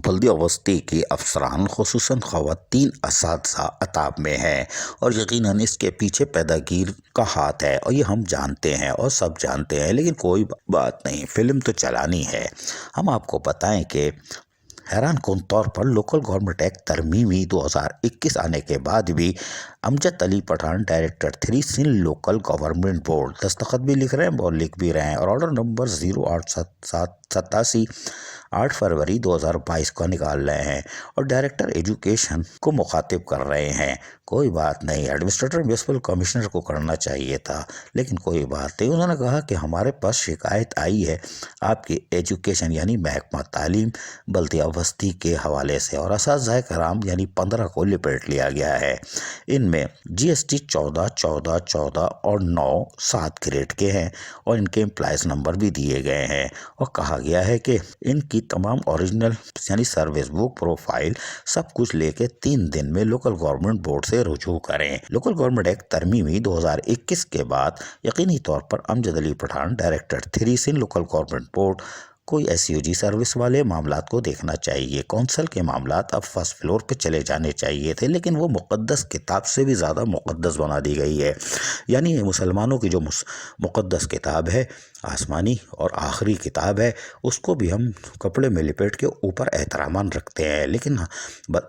बल्दी अवस्थी के अफसरान खुसूसन ख़वातीन असातिज़ा अताब में हैं और यकीनन इसके पीछे पैदागीर का हाथ है और ये हम जानते हैं और सब जानते हैं, लेकिन कोई बात नहीं, फिल्म तो चलानी है। हम आपको बताएं कि हैरान कौन तौर पर लोकल गवर्नमेंट एक्ट तरमीमी 2021 आने के बाद भी Amjad Ali Pathan director 3 Sindh local government board दस्तखत भी लिख रहे हैं और लिख भी रहे हैं और ऑर्डर नंबर 0887 8 फरवरी 2022 को निकाल रहे हैं और डायरेक्टर एजुकेशन को मुखातिब कर रहे हैं। कोई बात नहीं, एडमिनिस्ट्रेटर म्यूनसिपल कमिश्नर को करना चाहिए था, लेकिन कोई बात नहीं। उन्होंने कहा कि हमारे पास शिकायत आई है आपकी एजुकेशन यानी महकमा तालीम बल्दिया बस्ती के हवाले से और असातिज़ाए कराम यानी 15 को लिपेट लिया गया है। इनमें GST 14, 14, 14 और 9 7 ग्रेड के हैं और इनके एम्प्लॉयज़ नंबर भी दिए गए हैं और कहा गया है कि इनकी तमाम ओरिजिनल यानी सर्विस बुक प्रोफाइल सब कुछ लेके 3 दिन में लोकल गवर्नमेंट बोर्ड से रुजू करें। लोकल गवर्नमेंट एक्ट तरमीमी 2021 के बाद यकीनी तौर पर Amjad Ali Pathan director 3 Sindh local government board कोई SUG सर्विस वाले मामलात को देखना चाहिए। कौंसल के मामलात अब फर्स्ट फ्लोर पे चले जाने चाहिए थे, लेकिन वो मुक़द्दस किताब से भी ज़्यादा मुक़द्दस बना दी गई है। यानी मुसलमानों की जो मुक़द्दस किताब है, आसमानी और आखिरी किताब है, उसको भी हम कपड़े में लिपेट के ऊपर एहतरामान रखते हैं। लेकिन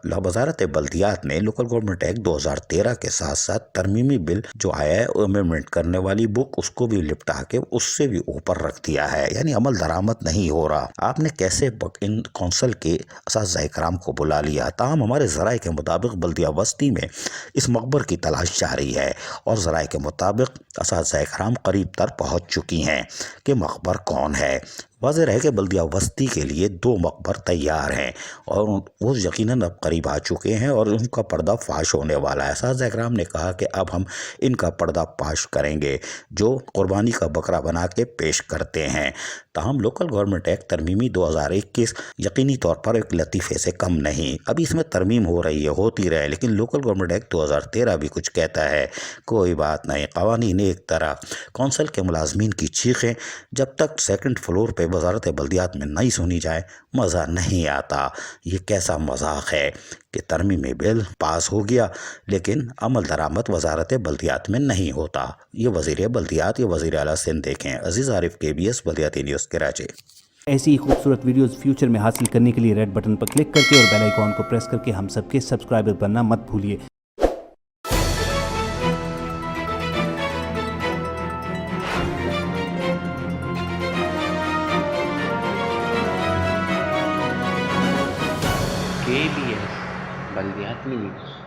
वज़ारत बल्दियात ने लोकल गवर्नमेंट एक्ट 2013 के साथ साथ तरमीमी बिल जो आया है अमेंडमेंट करने वाली बुक, उसको भी लिपटा के उससे भी ऊपर रख दिया है। यानी अमल दरामद नहीं हो रहा। आपने कैसे इन कौंसल के असातिज़ाए कराम को बुला लिया? ताहम हमारे ज़राए के मुताबिक बल्दिया बस्ती में इस मकबर की तलाश जारी है और ज़राए के मुताबिक असातिज़ाए कराम करीब तर पहुँच चुकी हैं कि मकबर कौन है। वाज़ेह है कि बल्दिया बस्ती के लिए 2 मकबर तैयार हैं और वो यकीनन अब करीब आ चुके हैं और उनका पर्दा फाश होने वाला है। असातिज़ाए कराम ने कहा कि अब हम इनका पर्दा फाश करेंगे जो कुर्बानी का बकरा बना के पेश करते हैं। ताहम लोकल गवर्नमेंट एक्ट तरमीमी 2021 यकीनी तौर पर एक लतीफ़े से कम नहीं। अभी इसमें तरमीम हो रही है, होती रहे, लेकिन लोकल गवर्नमेंट एक्ट 2013 भी कुछ कहता है। कोई बात नहीं, क़वानीन एक तरह, कौंसल के मुलाजमीन की चीखें जब तक सेकंड फ्लोर पे वज़ारत बल्दियात में नहीं सुनी जाए मज़ा नहीं आता। ये कैसा मजाक है कि तरमीमी बिल पास हो गया लेकिन अमल दरामद वज़ारत बल्दियात में नहीं होता। ये वज़ीर बल्दियात, ये वज़ीर आला सिंध देखें। अज़ीज़ आरिफ, KBS बल्दियाती न्यूज़ कराची। ऐसी ही खूबसूरत वीडियोस फ्यूचर में हासिल करने के लिए रेड बटन पर क्लिक करके और बेल आइकॉन को प्रेस करके हम सबके सब्सक्राइबर बनना मत भूलिए। KBS बल्दियाती न्यूज़।